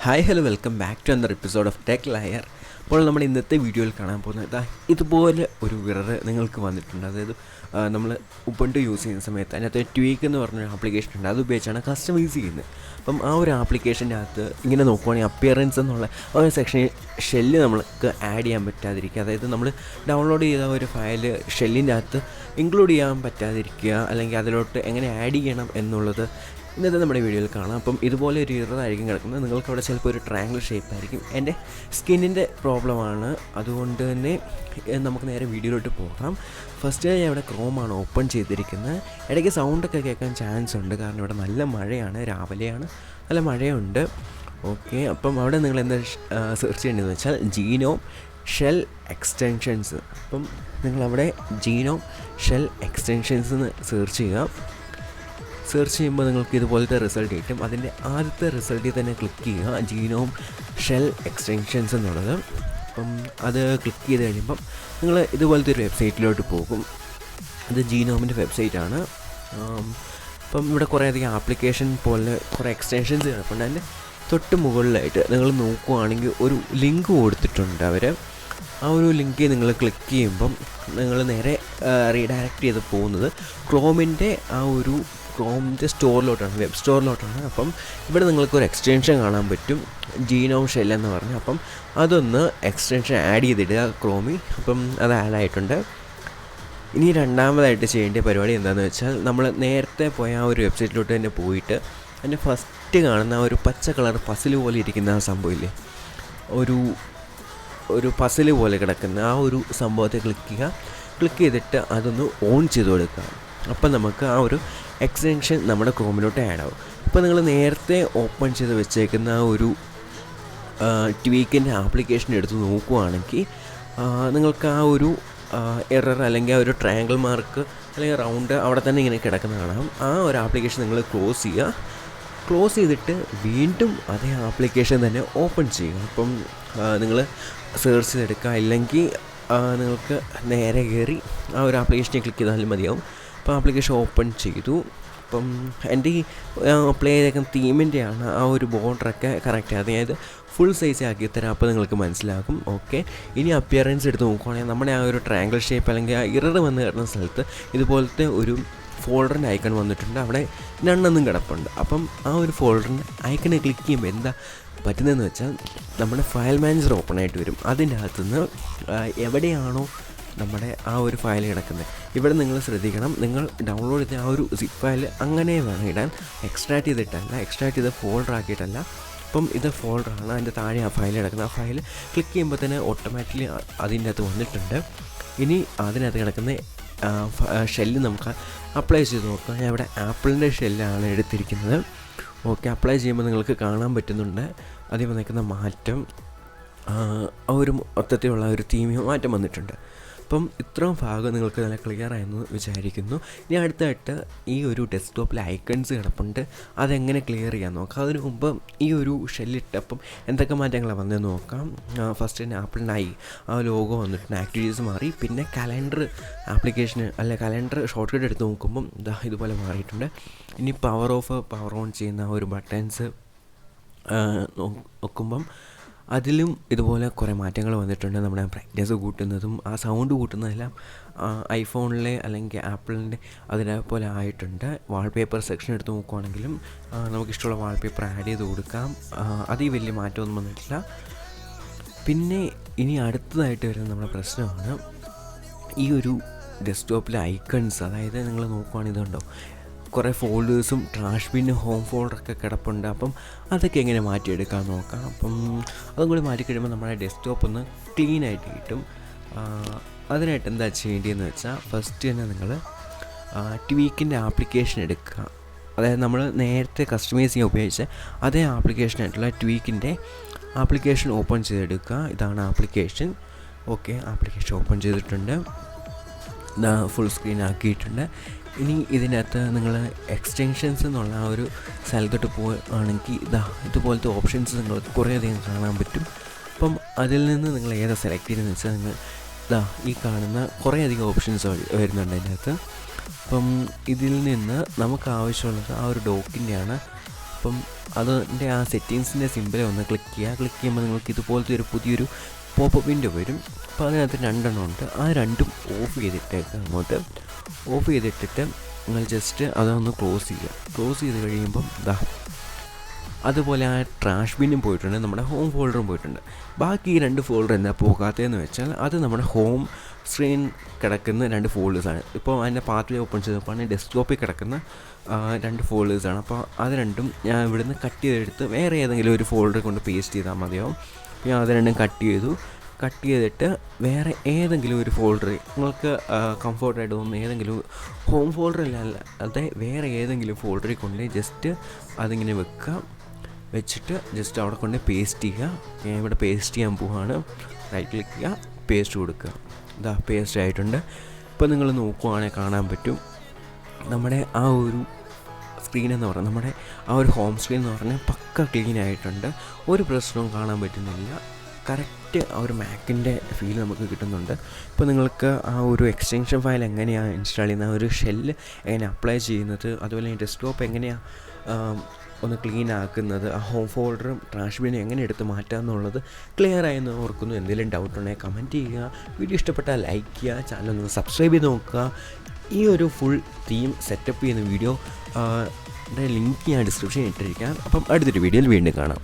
Hi hello welcome back to another episode of tech liar. അപ്പോൾ നമ്മൾ ഇന്നത്തെ വീഡിയോയിൽ കാണാൻ പോകുന്നത് ഇതുപോലെ ഒരു വിറർ നിങ്ങൾക്ക് വന്നിട്ടുണ്ട്. അതായത് നമ്മൾ ഉബുണ്ടു യൂസ് ചെയ്യുന്ന സമയത്ത് അതിനകത്ത് ട്വീക്ക് എന്ന് പറഞ്ഞൊരു ആപ്ലിക്കേഷൻ ഉണ്ട്. അത് ഉപയോഗിച്ചാണ് കസ്റ്റമൈസ് ചെയ്യുന്നത്. അപ്പം ആ ഒരു ആപ്ലിക്കേഷൻ്റെ അകത്ത് ഇങ്ങനെ നോക്കുവാണെങ്കിൽ അപ്പിയറൻസ് എന്നുള്ള ആ ഒരു സെക്ഷനിൽ ഷെല്ല് നമുക്ക് ആഡ് ചെയ്യാൻ പറ്റാതിരിക്കുക. അതായത് നമ്മൾ ഡൗൺലോഡ് ചെയ്ത ഒരു ഫയൽ ഷെല്ലിൻ്റെ അകത്ത് ഇൻക്ലൂഡ് ചെയ്യാൻ പറ്റാതിരിക്കുക, അല്ലെങ്കിൽ അതിലോട്ട് എങ്ങനെ ആഡ് ചെയ്യണം എന്നുള്ളത് ഇന്നത്തെ നമ്മുടെ വീഡിയോയിൽ കാണാം. അപ്പം ഇതുപോലെ ഒരു ഇററായിരിക്കും കിടക്കുന്നത്. നിങ്ങൾക്ക് അവിടെ ചിലപ്പോൾ ഒരു ട്രയാങ്കിൾ ഷേപ്പ് ആയിരിക്കും. എൻ്റെ സ്കിന്നിൻ്റെ പ്രോബ്ലമാണ്, അതുകൊണ്ട് തന്നെ നമുക്ക് നേരെ വീഡിയോയിലോട്ട് പോകാം. ഫസ്റ്റ് ഞാൻ ഇവിടെ ക്രോമാണ് ഓപ്പൺ ചെയ്തിരിക്കുന്നത്. ഇടയ്ക്ക് സൗണ്ടൊക്കെ കേൾക്കാൻ ചാൻസ് ഉണ്ട്, കാരണം ഇവിടെ നല്ല മഴയാണ്, രാവിലെയാണ്, നല്ല മഴയുണ്ട്. ഓക്കെ, അപ്പം അവിടെ നിങ്ങൾ എന്താ സെർച്ച് ചെയ്യേണ്ടതെന്ന് വെച്ചാൽ ജീനോം ഷെൽ എക്സ്റ്റൻഷൻസ്. അപ്പം നിങ്ങളവിടെ ജീനോം ഷെൽ എക്സ്റ്റൻഷൻസ് എന്ന് സെർച്ച് ചെയ്യുക. സെർച്ച് ചെയ്യുമ്പോൾ നിങ്ങൾക്ക് ഇതുപോലത്തെ റിസൾട്ട് കിട്ടും. അതിൻ്റെ ആദ്യത്തെ റിസൾട്ടിൽ തന്നെ ക്ലിക്ക് ചെയ്യുക, ജീനോം ഷെൽ എക്സ്റ്റൻഷൻസ് എന്നുള്ളത്. അപ്പം അത് ക്ലിക്ക് ചെയ്ത് കഴിയുമ്പം നിങ്ങൾ ഇതുപോലത്തെ ഒരു വെബ്സൈറ്റിലോട്ട് പോകും. ഇത് ജീനോമിൻ്റെ വെബ്സൈറ്റാണ്. അപ്പം ഇവിടെ കുറേയധികം ആപ്ലിക്കേഷൻ പോലെ കുറേ എക്സ്റ്റൻഷൻസ് കിടപ്പുണ്ട്. അതിൻ്റെ തൊട്ട് മുകളിലായിട്ട് നിങ്ങൾ നോക്കുകയാണെങ്കിൽ ഒരു ലിങ്ക് കൊടുത്തിട്ടുണ്ട് അവർ. ആ ഒരു ലിങ്ക് നിങ്ങൾ ക്ലിക്ക് ചെയ്യുമ്പം നിങ്ങൾ നേരെ റീഡയറക്റ്റ് ചെയ്ത് പോകുന്നത് ക്രോമിൻ്റെ സ്റ്റോറിലോട്ടാണ്, വെബ് സ്റ്റോറിലോട്ടാണ്. അപ്പം ഇവിടെ നിങ്ങൾക്കൊരു എക്സ്റ്റൻഷൻ കാണാൻ പറ്റും, ജീനോം ഷെൽ എന്ന് പറഞ്ഞ്. അപ്പം അതൊന്ന് എക്സ്റ്റൻഷൻ ആഡ് ചെയ്തിടുക ക്രോമിൽ. അപ്പം അത് ആഡായിട്ടുണ്ട്. ഇനി രണ്ടാമതായിട്ട് ചെയ്യേണ്ട പരിപാടി എന്താണെന്ന് വെച്ചാൽ, നമ്മൾ നേരത്തെ പോയ ആ ഒരു വെബ്സൈറ്റിലോട്ട് തന്നെ പോയിട്ട് അതിൻ്റെ ഫസ്റ്റ് കാണുന്ന ആ ഒരു പച്ച കളർ പസിൽ പോലെ ഇരിക്കുന്ന ആ സംഭവമില്ലേ, ഒരു പസിൽ പോലെ കിടക്കുന്ന ആ ഒരു സംഭവത്തെ ക്ലിക്ക് ചെയ്തിട്ട് അതൊന്ന് ഓൺ ചെയ്ത് കൊടുക്കുക. അപ്പം നമുക്ക് ആ ഒരു എക്സ്റ്റൻഷൻ നമ്മുടെ ക്രോമിലോട്ട് ആഡ് ആവും. ഇപ്പോൾ നിങ്ങൾ നേരത്തെ ഓപ്പൺ ചെയ്ത് വെച്ചേക്കുന്ന ആ ഒരു ട്വീക്കിൻ്റെ ആപ്ലിക്കേഷൻ എടുത്ത് നോക്കുകയാണെങ്കിൽ നിങ്ങൾക്ക് ആ ഒരു എറർ അല്ലെങ്കിൽ ആ ഒരു ട്രയാങ്കിൾ മാർക്ക് അല്ലെങ്കിൽ റൗണ്ട് അവിടെ തന്നെ ഇങ്ങനെ കിടക്കുന്ന കാണാം. ആ ഒരു ആപ്ലിക്കേഷൻ നിങ്ങൾ ക്ലോസ് ചെയ്യുക. ക്ലോസ് ചെയ്തിട്ട് വീണ്ടും അതേ ആപ്ലിക്കേഷൻ തന്നെ ഓപ്പൺ ചെയ്യുക. അപ്പം നിങ്ങൾ സെർച്ച് ചെയ്തെടുക്കുക, ഇല്ലെങ്കിൽ നിങ്ങൾക്ക് നേരെ കയറി ആ ഒരു ആപ്ലിക്കേഷനെ ക്ലിക്ക് ചെയ്താലും മതിയാവും. അപ്പോൾ ആപ്ലിക്കേഷൻ ഓപ്പൺ ചെയ്തു. അപ്പം എൻ്റെ ഈ പ്ലേ ചെയ്തേക്കുന്ന തീമിൻ്റെയാണ് ആ ഒരു ബോർഡറൊക്കെ കറക്റ്റ്, അതായത് ഫുൾ സൈസ് ആക്കി തരാം. അപ്പോൾ നിങ്ങൾക്ക് മനസ്സിലാകും. ഓക്കെ, ഇനി അപ്പിയറൻസ് എടുത്ത് നോക്കുകയാണെങ്കിൽ നമ്മുടെ ആ ഒരു ട്രയാങ്കിൾ ഷേപ്പ് അല്ലെങ്കിൽ ആ ഇറർ വന്ന് കിടന്ന സ്ഥലത്ത് ഇതുപോലത്തെ ഒരു ഫോൾഡറിൻ്റെ ഐക്കൺ വന്നിട്ടുണ്ട്. അവിടെ രണ്ടെന്നും കിടപ്പുണ്ട്. അപ്പം ആ ഒരു ഫോൾഡറിൻ്റെ ഐക്കണെ ക്ലിക്ക് ചെയ്യുമ്പോൾ എന്താ പറ്റുന്നതെന്ന് വെച്ചാൽ നമ്മുടെ ഫയൽ മാനേജർ ഓപ്പൺ ആയിട്ട് വരും. അതിൻ്റെ അകത്തുനിന്ന് എവിടെയാണോ നമ്മുടെ ആ ഒരു ഫയൽ കിടക്കുന്നത്, ഇവിടെ നിങ്ങൾ ശ്രദ്ധിക്കണം, നിങ്ങൾ ഡൗൺലോഡ് ചെയ്ത ആ ഒരു സിപ്പ് ഫയൽ അങ്ങനെ വേണം ഇടാൻ, എക്സ്ട്രാക്ട് ചെയ്ത ഫോൾഡർ ആക്കിയിട്ടല്ല. അപ്പം ഇത് ഫോൾഡറാണ്, അതിൻ്റെ താഴെ ആ ഫയൽ കിടക്കുന്നത്. ആ ഫയൽ ക്ലിക്ക് ചെയ്യുമ്പോൾ തന്നെ ഓട്ടോമാറ്റിക്കലി അതിൻ്റെ അകത്ത് വന്നിട്ടുണ്ട്. ഇനി അതിനകത്ത് കിടക്കുന്ന ഷെല്ല് നമുക്ക് അപ്ലൈ ചെയ്ത് നോക്കാം. ഞാൻ ഇവിടെ ആപ്പിളിൻ്റെ ഷെല്ലാണ് എടുത്തിരിക്കുന്നത്. ഓക്കെ, അപ്ലൈ ചെയ്യുമ്പോൾ നിങ്ങൾക്ക് കാണാൻ പറ്റുന്നുണ്ട് അതിൽ വന്നിരിക്കുന്ന മാറ്റം. ആ ഒരു മൊത്തത്തിലുള്ള ഒരു തീമിൽ മാറ്റം വന്നിട്ടുണ്ട്. അപ്പം ഇത്രയും ഭാഗം നിങ്ങൾക്ക് നല്ല ക്ലിയർ ആയെന്ന് വിചാരിക്കുന്നു. ഇനി അടുത്തായിട്ട് ഈ ഒരു ഡെസ്ക്ടോപ്പിൽ ഐക്കൺസ് കിടപ്പുണ്ട്, അതെങ്ങനെ ക്ലിയർ ചെയ്യാൻ നോക്കാം. അതിന് മുമ്പ് ഈ ഒരു ഷെല്ലിട്ടപ്പം എന്തൊക്കെ മാറ്റങ്ങളാണ് വന്നതെന്ന് നോക്കാം. ഫസ്റ്റ് തന്നെ ആപ്പിളിൻ്റെ ആ ലോഗോ വന്നിട്ടുണ്ട്, ആക്ടിവിറ്റീസ് മാറി. പിന്നെ കലണ്ടർ ആപ്ലിക്കേഷന് കലണ്ടർ ഷോർട്ട് കട്ട് എടുത്ത് നോക്കുമ്പം ഇതുപോലെ മാറിയിട്ടുണ്ട്. ഇനി പവർ ഓഫ് പവർ ഓൺ ചെയ്യുന്ന ആ ഒരു ബട്ടൺസ് നോക്കുമ്പം അതിലും ഇതുപോലെ കുറേ മാറ്റങ്ങൾ വന്നിട്ടുണ്ട്. നമ്മുടെ ബ്രൈറ്റ്നസ് കൂട്ടുന്നതും ആ സൗണ്ട് കൂട്ടുന്നതെല്ലാം ഐഫോണിലെ അല്ലെങ്കിൽ ആപ്പിളിൻ്റെ അതിനെപ്പോലെ ആയിട്ടുണ്ട്. വാൾപേപ്പർ സെക്ഷൻ എടുത്ത് നോക്കുവാണെങ്കിലും നമുക്കിഷ്ടമുള്ള വാൾപേപ്പർ ആഡ് ചെയ്ത് കൊടുക്കാം. അതിൽ വലിയ മാറ്റമൊന്നും വന്നിട്ടില്ല. പിന്നെ ഇനി അടുത്തതായിട്ട് വരുന്ന നമ്മുടെ പ്രശ്നമാണ് ഈ ഒരു ഡെസ്ക്ടോപ്പിലെ ഐക്കൺസ്. അതായത് നിങ്ങൾ നോക്കുവാണെങ്കിൽ ഇതുണ്ടോ, കുറേ ഫോൾഡേഴ്സും ട്രാഷ് ബിന്നും ഹോം ഫോൾഡറൊക്കെ കിടപ്പുണ്ട്. അപ്പം അതൊക്കെ എങ്ങനെ മാറ്റിയെടുക്കാൻ നോക്കാം. അപ്പം അതും കൂടി മാറ്റി കഴിയുമ്പോൾ നമ്മുടെ ഡെസ്ക്ടോപ്പ് ഒന്ന് ക്ലീനായിട്ട് കിട്ടും. അതിനായിട്ട് എന്താ ചെയ്യേണ്ടതെന്ന് വെച്ചാൽ, ഫസ്റ്റ് തന്നെ നിങ്ങൾ ട്വീക്കിൻ്റെ ആപ്ലിക്കേഷൻ എടുക്കുക. അതായത് നമ്മൾ നേരത്തെ കസ്റ്റമൈസ് ചെയ്യാൻ ഉപയോഗിച്ച അതേ ആപ്ലിക്കേഷനായിട്ടുള്ള ട്വീക്കിൻ്റെ ആപ്ലിക്കേഷൻ ഓപ്പൺ ചെയ്തെടുക്കുക. ഇതാണ് ആപ്ലിക്കേഷൻ. ഓക്കെ, ആപ്ലിക്കേഷൻ ഓപ്പൺ ചെയ്തിട്ടുണ്ട്, ഫുൾ സ്ക്രീൻ ആക്കിയിട്ടുണ്ട്. ഇനി ഇതിനകത്ത് നിങ്ങൾ എക്സ്റ്റൻഷൻസ് എന്നുള്ള ആ ഒരു സ്ഥലത്തോട്ട് പോവുകയാണെങ്കിൽ ഇതുപോലത്തെ ഓപ്ഷൻസ് നിങ്ങൾക്ക് കുറേയധികം കാണാൻ പറ്റും. അപ്പം അതിൽ നിന്ന് നിങ്ങൾ ഏതാ സെലക്ട് ചെയ്തതെന്ന് വെച്ചാൽ നിങ്ങൾ ഈ കാണുന്ന കുറേയധികം ഓപ്ഷൻസ് വരുന്നുണ്ട് അതിനകത്ത്. അപ്പം ഇതിൽ നിന്ന് നമുക്ക് ആവശ്യമുള്ളത് ആ ഒരു ഡോക്കിൻ്റെയാണ് അപ്പം അതിൻ്റെ ആ സെറ്റിങ്സിൻ്റെ സിമ്പിളെ ഒന്ന് ക്ലിക്ക് ചെയ്യുമ്പോൾ നിങ്ങൾക്ക് ഇതുപോലത്തെ ഒരു പുതിയൊരു പോപ്പ് വിൻഡോ വരും. അപ്പോൾ അതിനകത്ത് 2 എണ്ണം ഉണ്ട്. ആ രണ്ടും ഓഫ് ചെയ്തിട്ടേക്ക് അങ്ങോട്ട് ഓഫ് ചെയ്തിട്ടിട്ട് നിങ്ങൾ ജസ്റ്റ് അതൊന്ന് ക്ലോസ് ചെയ്ത് കഴിയുമ്പം അതുപോലെ ആ ട്രാഷ് ബിന്നും പോയിട്ടുണ്ട്, നമ്മുടെ ഹോം ഫോൾഡറും പോയിട്ടുണ്ട്. ബാക്കി ഈ 2 ഫോൾഡർ എന്താ പോകാത്തതെന്ന് വെച്ചാൽ അത് നമ്മുടെ ഹോം സ്ക്രീൻ കിടക്കുന്ന 2 ഫോൾഡേഴ്സാണ്. ഇപ്പോൾ അതിൻ്റെ പാത്ത് ഓപ്പൺ ചെയ്തപ്പോൾ ഡെസ്ക്ടോപ്പിൽ കിടക്കുന്ന 2 ഫോൾഡേഴ്സാണ്. അപ്പോൾ അത് രണ്ടും ഞാൻ ഇവിടുന്ന് കട്ട് ചെയ്തെടുത്ത് വേറെ ഏതെങ്കിലും ഒരു ഫോൾഡർ കൊണ്ട് പേസ്റ്റ് ചെയ്താൽ മതിയാവും. ഞാൻ അത് രണ്ടും കട്ട് ചെയ്തിട്ട് വേറെ ഏതെങ്കിലും ഒരു ഫോൾഡർ നിങ്ങൾക്ക് കംഫർട്ടായിട്ട് തോന്നുന്ന ഏതെങ്കിലും ഹോം ഫോൾഡർ അല്ലാതെ വേറെ ഏതെങ്കിലും ഫോൾഡറിൽ കൊണ്ട് ജസ്റ്റ് അതിങ്ങനെ വെച്ചിട്ട് ജസ്റ്റ് അവിടെ കൊണ്ട് പേസ്റ്റ് ചെയ്യുക. ഞാൻ ഇവിടെ പേസ്റ്റ് ചെയ്യാൻ പോവുകയാണ്. റൈറ്റ് ക്ലിക്ക് ചെയ്യുക, പേസ്റ്റ് കൊടുക്കുക. പേസ്റ്റ് ആയിട്ടുണ്ട്. ഇപ്പോൾ നിങ്ങൾ നോക്കുവാണെങ്കിൽ കാണാൻ പറ്റും നമ്മുടെ ആ ഒരു സ്ക്രീൻ എന്ന് പറഞ്ഞാൽ നമ്മുടെ ആ ഒരു ഹോം സ്ക്രീൻ എന്ന് പറഞ്ഞാൽ പക്ക ക്ലീൻ ആയിട്ടുണ്ട്. ഒരു പ്രശ്നവും കാണാൻ പറ്റുന്നില്ല. കറക്റ്റ് ആ ഒരു മാക്കിൻ്റെ ഫീൽ നമുക്ക് കിട്ടുന്നുണ്ട്. ഇപ്പോൾ നിങ്ങൾക്ക് ആ ഒരു എക്സ്റ്റൻഷൻ ഫയൽ എങ്ങനെയാണ് ഇൻസ്റ്റാൾ ചെയ്യുന്നത്, ആ ഒരു ഷെല്ല് എങ്ങനെ അപ്ലൈ ചെയ്യുന്നത്, അതുപോലെ ഡെസ്ക്ടോപ്പ് എങ്ങനെയാണ് ഒന്ന് ക്ലീൻ ആക്കുന്നത്, ആ ഹോം ഫോൾഡറും ട്രാഷ് ബിന്നും എങ്ങനെ എടുത്ത് മാറ്റുക എന്നുള്ളത് ക്ലിയർ ആയെന്ന് ഓർക്കുന്നു. എന്തെങ്കിലും ഡൗട്ട് ഉണ്ടെങ്കിൽ കമൻറ്റ് ചെയ്യുക. വീഡിയോ ഇഷ്ടപ്പെട്ടാൽ ലൈക്ക് ചെയ്യുക, ചാനൽ ഒന്ന് സബ്സ്ക്രൈബ് ചെയ്ത് നോക്കുക. ഈ ഒരു ഫുൾ തീം സെറ്റപ്പ് ചെയ്യുന്ന വീഡിയോ ലിങ്ക് ഞാൻ ഡിസ്ക്രിപ്ഷനിൽ ഇട്ടിരിക്കാം. അപ്പം അടുത്തൊരു വീഡിയോയിൽ വീണ്ടും കാണാം.